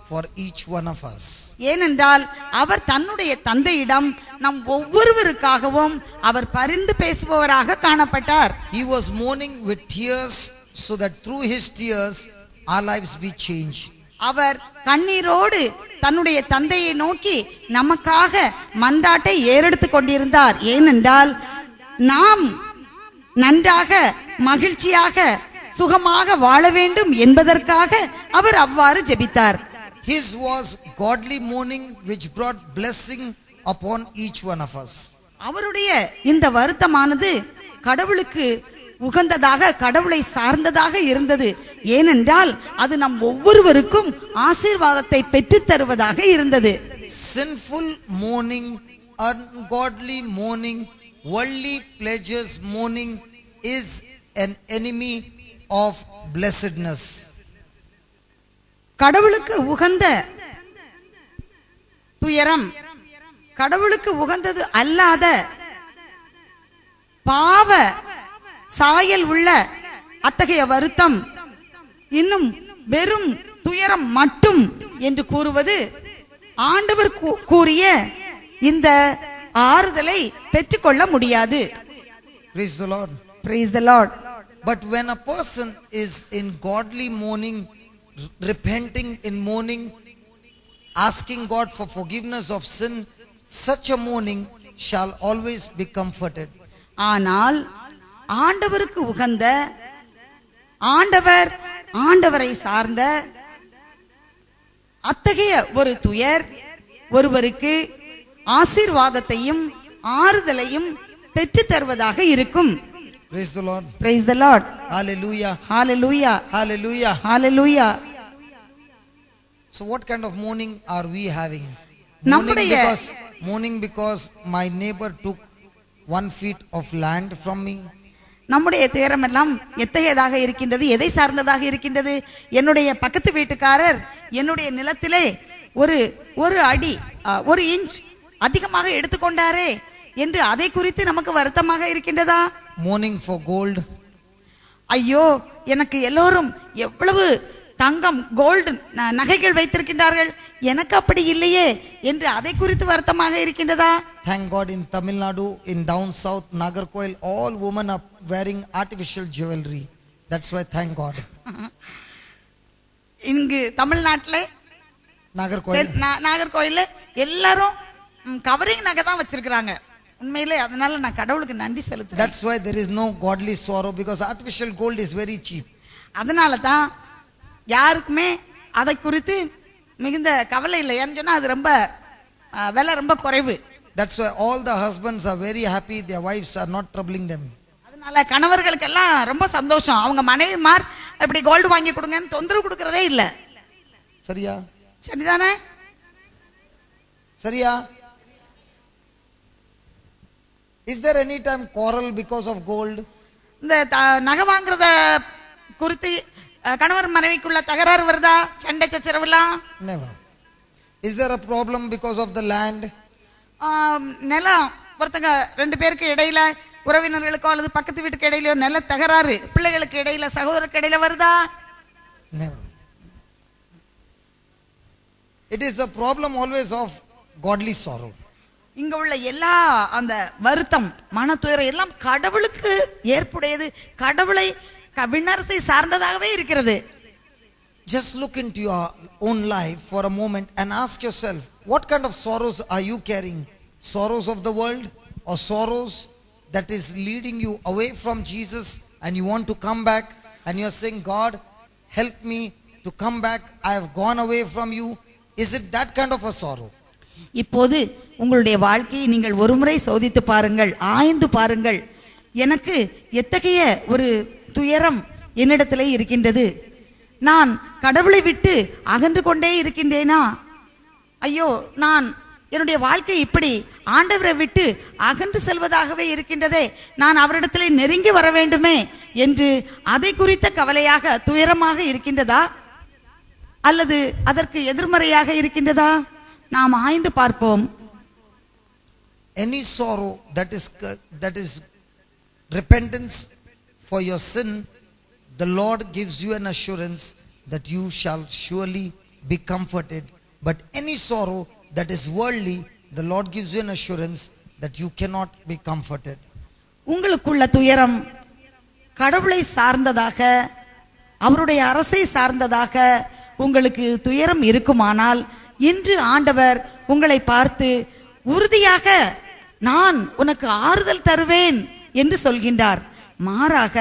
Speaker 1: for each one of us.
Speaker 2: ஏனென்றால் அவர் தன்னுடைய தந்தையிடம் நம் ஒவ்வொருவருக்காகவும் அவர் பரிந்து பேசுபவராக காணப்பட்டார்.
Speaker 1: He was mourning with tears so that through his tears our lives be changed.
Speaker 2: அவர் கண்ணீரோடு தன்னுடைய தந்தையை நோக்கி நமக்காக மன்றாட்டை ஏறெடுத்துக் கொண்டிருந்தார். ஏனென்றால் நாம் நன்றாக மகிழ்ச்சியாக சுகமாக வாழ வேண்டும் என்பதற்காக அவர் அவ்வாறு ஜெபித்தார்.
Speaker 1: His was godly mourning which brought blessing upon each one of us.
Speaker 2: அவருடைய இந்த வருத்தமானது கடவுளுக்கு உகந்ததாக, கடவுளை சார்ந்ததாக இருந்தது. ஏனென்றால் அது நம் ஒவ்வொருவருக்கும் ஆசீர்வாதத்தை பெற்றுத் தருவதாக இருந்தது.
Speaker 1: Sinful mourning, ungodly mourning, worldly pleasures mourning is an enemy of blessedness.
Speaker 2: கடவுளுக்கு உகந்த துயரம், கடவுளுக்கு உகந்தது அல்லாத பாவ சாயல் உள்ள அத்தகைய வருத்தம் இன்னும் வெறும் துயரம் மட்டும் என்று கூறுவது ஆண்டவர் கூறிய இந்த ஆறுதலை பெற்றுக்கொள்ள முடியாது.
Speaker 1: Praise the Lord.
Speaker 2: Praise the Lord.
Speaker 1: But when a person is in godly mourning, repenting in mourning, asking God for forgiveness of sin, such a mourning shall always be comforted.
Speaker 2: ஆனால் ஆண்டவருக்கு உகந்த, ஆண்டவரை சார்ந்த அத்தகைய ஒரு துயர் ஒருவருக்கு ஆசீர்வாதத்தையும் ஆறுதலையும் பெற்று தருவதாக இருக்கும்.
Speaker 1: Praise the Lord.
Speaker 2: Praise the Lord.
Speaker 1: Hallelujah.
Speaker 2: Hallelujah.
Speaker 1: Hallelujah.
Speaker 2: Hallelujah.
Speaker 1: So what kind of mourning are we having? Mourning because my neighbor took 1 feet of land from me.
Speaker 2: நம்முடைய துயரம் எல்லாம் எத்தகையதாக இருக்கின்றது? எதை சார்ந்ததாக இருக்கின்றது? என்னுடைய பக்கத்து வீட்டுக்காரர் என்னுடைய நிலத்திலே ஒரு அடி 1 இன்ச் அதிகமாக எடுத்துக்கொண்டாரே என்று அதை குறித்து நமக்கு வருத்தமாக இருக்கின்றதா?
Speaker 1: Mourning for gold.
Speaker 2: ஐயோ, எனக்கு எல்லோரும் எவ்வளவு தங்கம் கோல்டு நகைகள் வைத்திருக்கின்றார்கள், எனக்கு அப்படி இல்லையே என்று அதை குறித்து வருத்தமாக இருக்கின்றதா?
Speaker 1: Thank God in Tamil Nadu, in down south, Nagarkoil, all women are wearing artificial jewelry. That's why thank God.
Speaker 2: இங்கு தமிழ்நாட்டில் நாகர்கோயில்ல எல்லாரும் கவரிங் நகை தான் வச்சிருக்கிறாங்க. உண்மையிலே அதனால நான் கடவுளுக்கு நன்றி செலுத்துறேன்.
Speaker 1: That's why there is no godly sorrow, because artificial gold is very cheap.
Speaker 2: அதனால தான் யாருக்குமே அதை குறித்து மிகுந்த கவலை இல்லை. ஏன்னு சொன்னா அது ரொம்ப விலை ரொம்ப குறைவு.
Speaker 1: That's why all the husbands are very happy, their wives are not troubling them.
Speaker 2: அதனால கணவர்களுக்கு எல்லாம் ரொம்ப சந்தோஷம். அவங்க மனைவிமார் இப்படி கோல்டு வாங்கி கொடுங்கன்னு தொந்தரவு கொடுக்கறதே இல்ல.
Speaker 1: சரியா?
Speaker 2: சரிதானே?
Speaker 1: சரியா? Is there any time quarrel because of gold?
Speaker 2: இந்த நகை வாங்குறத குறித்து கணவர் மனைவிக்குள்ள தகராறு வருதா? சண்டை சச்சரவுலாம்?
Speaker 1: Never. Is there a problem because of the land?
Speaker 2: நிலம் ஒருத்தங்க ரெண்டு பேருக்கு இடையில, உறவினர்களுக்கோ அல்லது பக்கத்து வீட்டுக்கு இடையிலோ நில தகராறு, பிள்ளைகளுக்கு இடையில, சகோதரருக்கு இடையில வருதா?
Speaker 1: Never. It is a problem always of godly sorrow.
Speaker 2: இங்க உள்ள எல்லா அந்த வருத்தம், மனத்துயரம் எல்லாம் கடவுளுக்கு ஏற்புடையது, கடவுளை விண்ணரசை சார்ந்ததாகவே இருக்கிறது.
Speaker 1: Just look into your own life for a moment and ask yourself, what kind of sorrows are you carrying? Sorrows of the world, or sorrows that is leading you away from Jesus and you want to come back and you're saying, God, help me to come back, I have gone away from you. Is it that kind of a sorrow?
Speaker 2: இப்போது உங்களுடைய வாழ்க்கையை நீங்கள் ஒருமுறை சோதித்து பாருங்கள், ஆய்ந்து பாருங்கள். எனக்கு எத்தகைய ஒரு துயரம் என்னிடத்திலே இருக்கின்றது? நான் கடவுளை விட்டு அகன்று கொண்டே இருக்கின்றேனா? ஐயோ, நான் என்னுடைய வாழ்க்கை இப்படி ஆண்டவரை விட்டு அகன்று செல்வதாகவே இருக்கின்றதே, நான் அவரிடத்திலே நெருங்கி வர வேண்டுமே என்று அதை குறித்த கவலையாக துயரமாக இருக்கின்றதா, அல்லது அதற்கு எதிர்மறையாக இருக்கின்றதா? நாம் ஆய்ந்து பார்ப்போம்.
Speaker 1: Any sorrow that is repentance for your sin, the Lord gives you an assurance that you shall surely be comforted. But any sorrow that is worldly, the Lord gives you an assurance that you cannot be comforted.
Speaker 2: உங்களுக்குள்ள துயரம் கடவுளை சார்ந்ததாக, அவருடைய அரசை சார்ந்ததாக உங்களுக்கு துயரம் இருக்குமானால், இன்று ஆண்டவர் உங்களை பார்த்து உறுதியாக நான் உனக்கு ஆறுதல் தருவேன் என்று சொல்கின்றார். மாறாக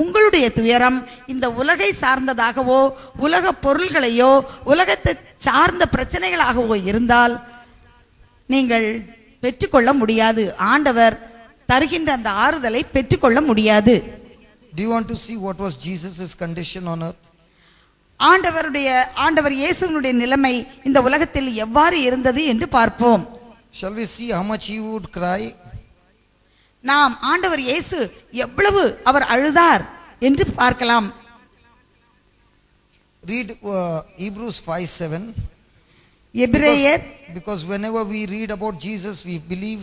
Speaker 2: உங்களுடைய துயரம் இந்த உலகை சார்ந்ததாகவோ, உலக பொருள்களையோ, உலகத்தை சார்ந்த பிரச்சனைகளாகவோ இருந்தால் நீங்கள் பெற்றுக்கொள்ள முடியாது. ஆண்டவர் தருகின்ற அந்த ஆறுதலை பெற்றுக்கொள்ள முடியாது.
Speaker 1: Do you want to see what was Jesus' condition on earth?
Speaker 2: ஆண்டவர் இயேசுவினுடைய நிலைமை இந்த உலகத்தில் எவ்வாறு இருந்தது என்று பார்ப்போம்.
Speaker 1: Shall we see how much he would cry?
Speaker 2: நாம் ஆண்டவர் இயேசு எவ்வளவு அவர் அழுதார் என்று பார்க்கலாம்.
Speaker 1: Read Hebrews 5:7.
Speaker 2: எபிரேயர்,
Speaker 1: because whenever we read about Jesus, we believe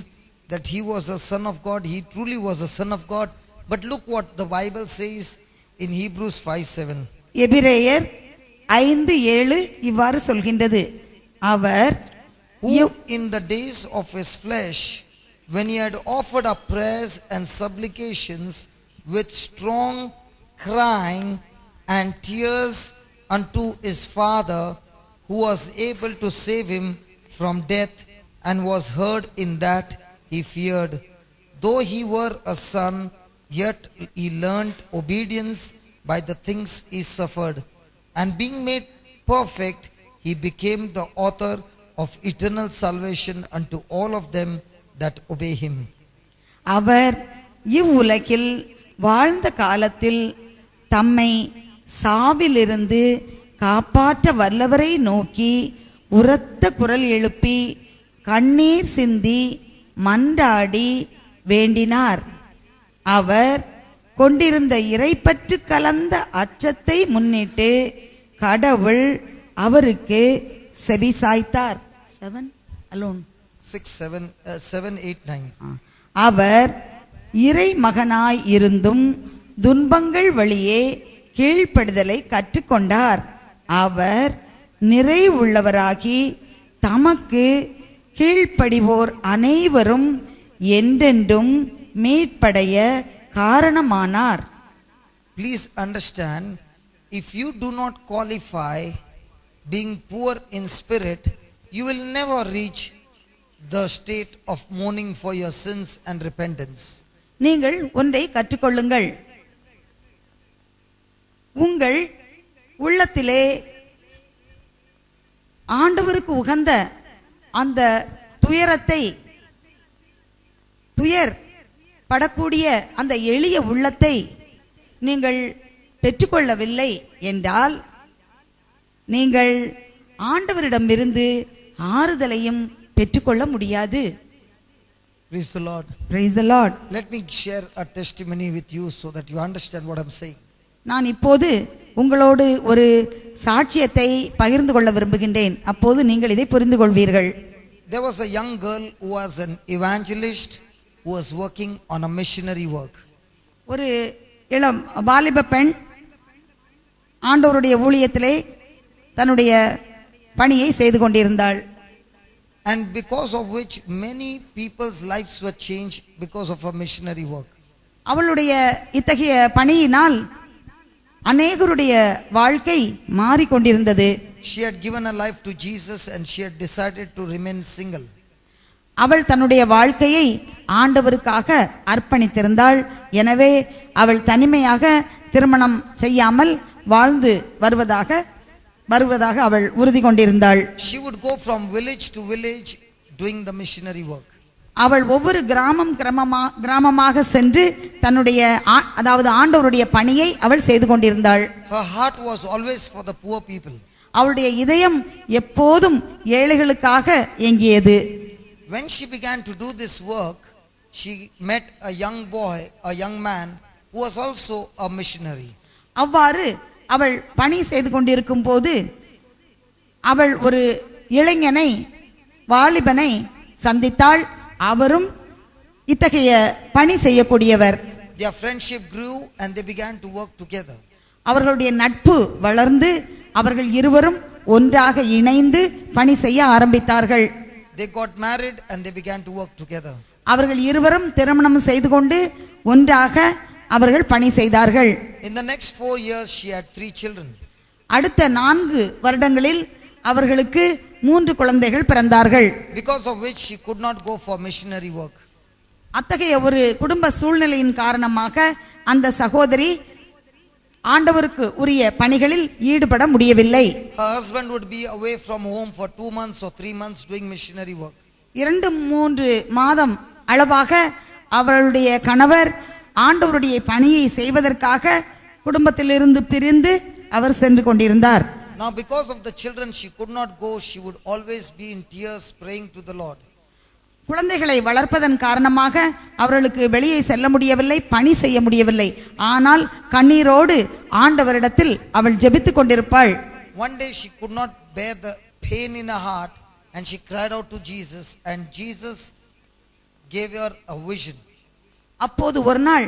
Speaker 1: that he was a son of God. He truly was a son of God. But look what the Bible says in Hebrews 5:7.
Speaker 2: எபிரேயர் 5:7 இவ்வாறு சொல்கின்றது, அவர்
Speaker 1: who in the days of his flesh, when he had offered up prayers and supplications with strong crying and tears unto his Father, who was able to save him from death, and was heard in that he feared. Though he were a son, yet he learned obedience by the things he suffered. And being made perfect, he became the author of eternal salvation unto all of them that obey him.
Speaker 2: அவர் இவ்வுலகில் வாழ்ந்த காலத்தில் தம்மை சாவிலிருந்து காப்பாற்ற வல்லவரை நோக்கி உரத்த குரல் எழுப்பி கண்ணீர் சிந்தி மன்றாடி வேண்டினார். அவர் கொண்டிருந்த இறைப்பற்று கலந்த அச்சத்தை முன்னிட்டு கடவுள் அவருக்கு செவிசாய்த்தார்.
Speaker 1: 7, 8, 9.
Speaker 2: அவர் இறை மகனாய் இருந்தும் துன்பங்கள் வழியே கீழ்ப்படுதலை கற்றுக்கொண்டார். அவர் நிறைவுள்ளவராகி தமக்கு கீழ்ப்படிவோர் அனைவரும் என்றென்றும் மீட்படைய காரணமானார்.
Speaker 1: Please understand, if you do not qualify being poor in spirit, you will never reach the state of mourning for your sins and repentance.
Speaker 2: நீங்கள் ஒன்றை கற்றுக்கொள்ளுங்கள். உங்கள் உள்ளத்திலே ஆண்டவருக்கு உகந்த அந்த துயர் படக்கூடிய அந்த எளிய உள்ளத்தை நீங்கள் பெற்றுக்கொள்ளவில்லை என்றால் நீங்கள் ஆண்டவரிடமிருந்து ஆறுதலையும் பெற்றுக்கொள்ள முடியாது.
Speaker 1: Praise the Lord.
Speaker 2: Praise the Lord.
Speaker 1: Let me share a testimony with you so that you understand what I'm saying.
Speaker 2: நான் இப்போது உங்களோடு ஒரு சாட்சியத்தை பகிர்ந்து கொள்ள விரும்புகின்றேன். அப்போது நீங்கள் இதை புரிந்து கொள்வீர்கள்.
Speaker 1: There was a young girl who was an evangelist who was working on a missionary work.
Speaker 2: ஒரு இளம் வாலிப பெண் ஆண்டவருடைய ஊழியத்திலே தன்னுடைய பணியை செய்து கொண்டிருந்தாள்.
Speaker 1: And because of which many people's lives were changed because of her missionary work.
Speaker 2: அவளுடைய இத்தகைய பணியினால் அநேகருடைய வாழ்க்கை மாறிக்கொண்டிருந்தது.
Speaker 1: She had given her life to Jesus and she had decided to remain single.
Speaker 2: அவள் தன்னுடைய வாழ்க்கையை ஆண்டவருக்காக அர்ப்பணித்திருந்தாள். எனவே அவள் தனிமையாக திருமணம் செய்யாமல் வாழ்ந்து வருவதாக அவள் உறுதி கொண்டிருந்தாள்.
Speaker 1: She would go from village to village doing the missionary work.
Speaker 2: அவள் ஒவ்வொரு கிராமமாக சென்று தன்னுடைய அதாவது ஆண்டவருடைய பணியை அவள் செய்து கொண்டிருந்தாள்.
Speaker 1: Her heart was always for the poor people.
Speaker 2: அவளுடைய இதயம் எப்போதும் ஏழைகளுக்காக ஏங்கியது.
Speaker 1: When she began to do this work, she met a young boy, a young man who was also a missionary.
Speaker 2: அவ்வாறு அவள் பணி செய்து கொண்டிருக்கும் போது அவள் ஒரு இளைஞனை வாலிபனை சந்தித்தாள். அவரும் இத்தகைய பணி செய்யக்கூடியவர்.
Speaker 1: Their friendship grew and they began to work together.
Speaker 2: அவர்களுடைய நட்பு வளர்ந்து அவர்கள் இருவரும் ஒன்றாக இணைந்து பணி செய்ய ஆரம்பித்தார்கள்.
Speaker 1: They got married and they began to work together.
Speaker 2: அவர்கள் இருவரும் திருமணம் செய்து கொண்டு ஒன்றாக அவர்கள் பணி செய்தார்கள்.
Speaker 1: In the next 4 years she had 3 children.
Speaker 2: அடுத்த 4 வருடங்களில் அவர்களுக்கு 3 குழந்தைகள் பிறந்தார்கள்.
Speaker 1: Because of which she could not go for missionary work.
Speaker 2: அத்தகைய ஒரு குடும்ப சூழ்நிலையின் காரணமாக அந்த சகோதரி ஆண்டவருக்கு உரிய பணிகளில் ஈடுபட முடியவில்லை.
Speaker 1: Her husband would be away from home for 2 months or 3 months doing missionary work.
Speaker 2: 2-3 மாதம் அளவாக அவளுடைய கணவர் ஆண்டவருடைய பணியை செய்வதற்காக குடும்பத்திலிருந்து பிரிந்து அவர் சென்று கொண்டிருந்தார்.
Speaker 1: Now because of the children she could not go. She would always be in tears praying to the Lord.
Speaker 2: குழந்தைகளை வளர்ப்பதன் காரணமாக அவர்களுக்கு வெளியே செல்ல முடியவில்லை, பணி செய்ய முடியவில்லை. ஆனால் கண்ணீரோடு ஆண்டவரிடத்தில் அவள் ஜெபித்துக் கொண்டிருப்பாள்.
Speaker 1: One day she could not bear the pain in her heart and she cried out to Jesus and Jesus gave her a vision.
Speaker 2: அப்போது ஒரு நாள்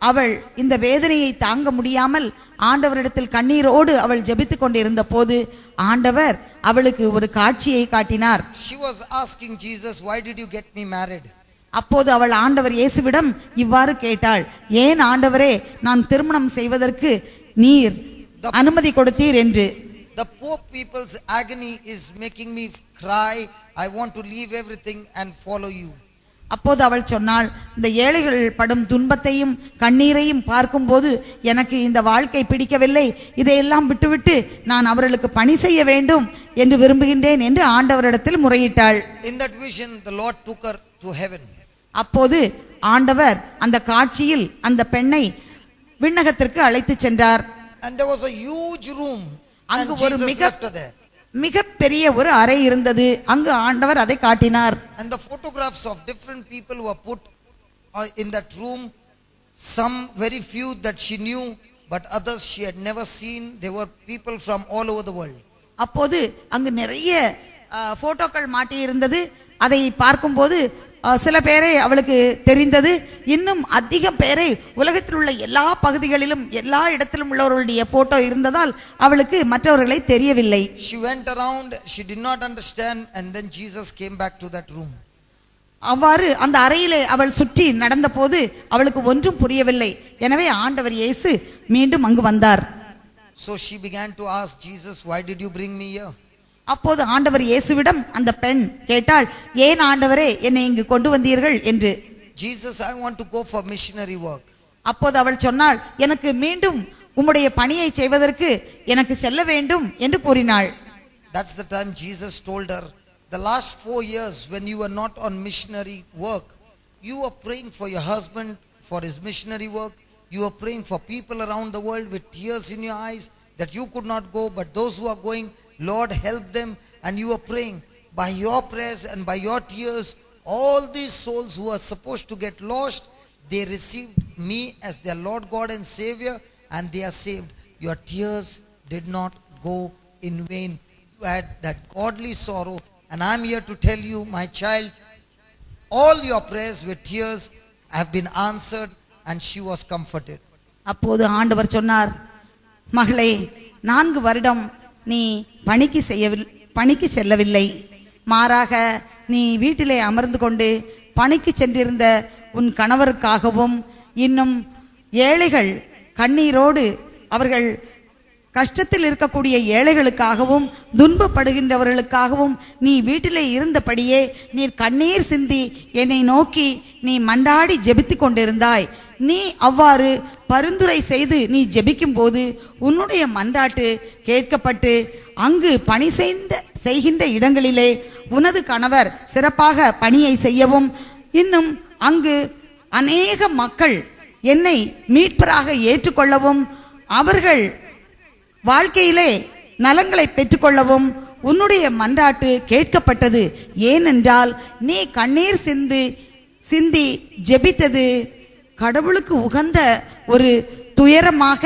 Speaker 2: அவள் இந்த வேதனையை தாங்க முடியாமல் ஆண்டவரிடத்தில் கண்ணீரோடு அவள் ஜெபித்துக் கொண்டிருந்த போது ஆண்டவர் அவளுக்கு ஒரு காட்சியை காட்டினார்.
Speaker 1: She was asking Jesus, why did you get me married?
Speaker 2: அப்போது அவள் ஆண்டவர் இயேசுவிடம் இவ்வாறு கேட்டாள், ஏன் ஆண்டவரே நான் திருமணம் செய்வதற்கு நீர் அனுமதி கொடுத்தீர் என்று.
Speaker 1: The poor people's agony is making me cry. I want to leave everything and follow you.
Speaker 2: அப்போது அவள் சொன்னாள், இந்த ஏழைகள் படும் துன்பத்தையும் கண்ணீரையும் பார்க்கும்போது எனக்கு இந்த வாழ்க்கை பிடிக்கவில்லை, இதையெல்லாம் விட்டுவிட்டு நான் அவர்களுக்கு பணி செய்ய வேண்டும் என்று விரும்புகின்றேன் என்று ஆண்டவரிடத்தில் முறையிட்டாள்.
Speaker 1: In that vision the Lord took her to heaven.
Speaker 2: அப்போது ஆண்டவர் அந்த காட்சியில் அந்த பெண்ணை விண்ணகத்திற்கு அழைத்து சென்றார்.
Speaker 1: And there was a huge room and
Speaker 2: அங்கு ஒரு
Speaker 1: Jesus left her there.
Speaker 2: மிகப்பெரிய ஒரு அறை இருந்தது. அங்கு ஆண்டவர் அதை காட்டினார்.
Speaker 1: And the photographs of different people were put in that room. Some very few that she knew, but others she had never seen. They were people from all over the world.
Speaker 2: அப்போது அங்கு நிறைய போட்டோக்கள் மாட்டி இருந்தது. அதை பார்க்கும்போது சில பேரை அவளுக்கு தெரிந்தது. இன்னும் அதிக பேரை உலகத்தில் உள்ள எல்லா பகுதிகளிலும் எல்லா இடத்திலும் உள்ளவர்களுடைய போட்டோ இருந்ததால் அவளுக்கு மற்றவர்களை தெரியவில்லை.
Speaker 1: She went around, she did not understand, and then Jesus came back to that room.
Speaker 2: அவ்வாறு அந்த அறையிலே அவள் சுற்றி நடந்த போது அவளுக்கு ஒன்றும் புரியவில்லை. எனவே ஆண்டவர் இயேசு மீண்டும் அங்கு வந்தார்.
Speaker 1: So she began to ask Jesus, why did you bring me here?
Speaker 2: அப்போது ஆண்டவர் இயேசுவிடம் அந்த பெண் கேட்டாள், ஏன் ஆண்டவரே என்னை இங்கு கொண்டு வந்தீர்கள் என்று.
Speaker 1: Jesus, I want to go for missionary work.
Speaker 2: அப்போது அவள் சொன்னாள், எனக்கு மீண்டும் உம்முடைய பணியை செய்வதற்கு எனக்கு செல்ல வேண்டும் என்று கூறினாள்.
Speaker 1: That's the time Jesus told her, the last 4 years when you were not on missionary work, you were praying for your husband for his missionary work. You were praying for people around the world with tears in your eyes that you could not go, but those who are going, Lord, help them. And you were praying. By your prayers and by your tears, all these souls who are supposed to get lost, they received me as their Lord God and Savior, and they are saved. Your tears did not go in vain. You had that godly sorrow, and I am here to tell you, my child, all your prayers with tears have been answered, and she was comforted.
Speaker 2: அப்போது ஆண்டவர் சொன்னார், மகளே, 4 வருடம் நீ பணிக்கு செல்லவில்லை. மாறாக நீ வீட்டிலே அமர்ந்து கொண்டு பணிக்கு சென்றிருந்த உன் கணவருக்காகவும் இன்னும் ஏழைகள் கண்ணீரோடு அவர்கள் கஷ்டத்தில் இருக்கக்கூடிய ஏழைகளுக்காகவும் துன்பப்படுகின்றவர்களுக்காகவும் நீ வீட்டிலே இருந்தபடியே நீர் கண்ணீர் சிந்தி என்னை நோக்கி நீ மன்றாடி ஜெபித்து கொண்டிருந்தாய். நீ அவ்வாறு பரிந்துரை செய்து நீ ஜெபிக்கும் போது உன்னுடைய மன்றாட்டு கேட்கப்பட்டு அங்கு பணி செய்கின்ற இடங்களிலே உனது கணவர் சிறப்பாக பணியை செய்யவும் இன்னும் அங்கு அநேக மக்கள் என்னை மீட்பராக ஏற்றுக்கொள்ளவும் அவர்கள் வாழ்க்கையிலே நலங்களை பெற்றுக்கொள்ளவும் உன்னுடைய மன்றாட்டு கேட்கப்பட்டது. ஏனென்றால் நீ கண்ணீர் சிந்தி ஜெபித்தது கடவுளுக்கு உகந்த ஒரு துயரமாக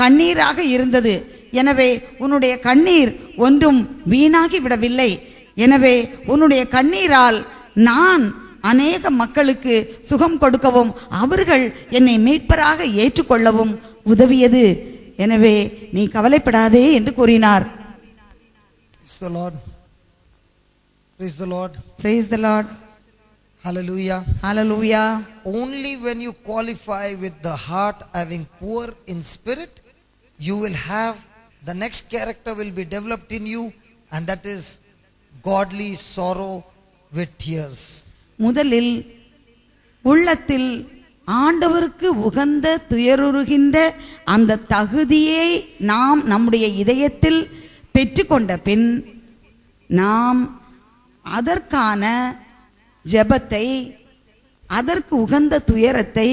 Speaker 2: கண்ணீராக இருந்தது. எனவே உன்னுடைய கண்ணீர் ஒன்றும் வீணாகி விடவில்லை. எனவே உன்னுடைய கண்ணீரால் நான் அநேக மக்களுக்கு சுகம் கொடுக்கவும் அவர்கள் என்னை மீட்பராக ஏற்றுக்கொள்ளவும் உதவியது. எனவே நீ கவலைப்படாதே என்று கூறினார்.
Speaker 1: Praise the Lord. Praise the Lord.
Speaker 2: Praise the Lord.
Speaker 1: Hallelujah.
Speaker 2: Hallelujah.
Speaker 1: Only when you qualify with the heart having poor in spirit, you will have the next character will be developed in you, and that is godly sorrow with tears.
Speaker 2: முதலில் உள்ளத்தில் ஆண்டவருக்கு உகந்த துயருகின்ற அந்த தகுதியை நாம் நம்முடைய இதயத்தில் பெற்றுக்கொண்ட பின் நாம் அதற்கான ஜெபத்தை அதற்கு உகந்த துயரத்தை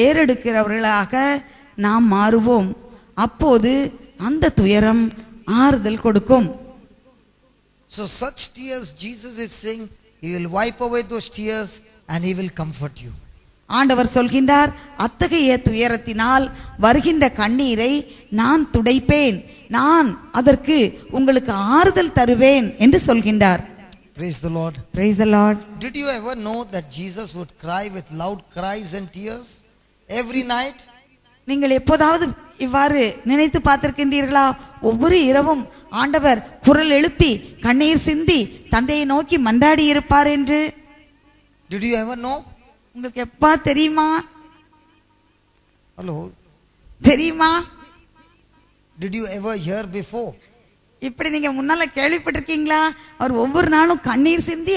Speaker 2: ஏறெடுக்கிறவர்களாக நாம் மாறுவோம். அப்போது அந்த துயரம் ஆறுதல் கொடுக்கும்.
Speaker 1: So such tears, Jesus is saying, He will wipe away those tears and He will comfort you.
Speaker 2: ஆண்டவர் சொல்கின்றார், அத்தகைய துயரத்தினால் வருகின்ற கண்ணீரை நான் துடைப்பேன், நான் அதற்கு உங்களுக்கு ஆறுதல் தருவேன் என்று சொல்கின்றார்.
Speaker 1: Praise the Lord.
Speaker 2: Praise the Lord.
Speaker 1: Did you ever know that Jesus would cry with loud cries and tears every night?
Speaker 2: நீங்கள் எப்போதாவது இவ்வாறு நினைத்து பார்த்திருக்கின்றீர்களா? ஒவ்வொரு இரவும் ஆண்டவர் குரல் எழுப்பி கண்ணீர் சிந்தி தந்தையை நோக்கி மன்றாடி இருப்பார் என்று.
Speaker 1: Did you ever know?
Speaker 2: உங்களுக்கு எப்பா தெரியுமா?
Speaker 1: Hello.
Speaker 2: தெரியுமா?
Speaker 1: Did you ever hear before?
Speaker 2: இப்படி நீங்க முன்னால கேள்விப்பட்டிருக்கீங்களா? அவர் ஒவ்வொரு நாளும் கண்ணீர் சிந்தி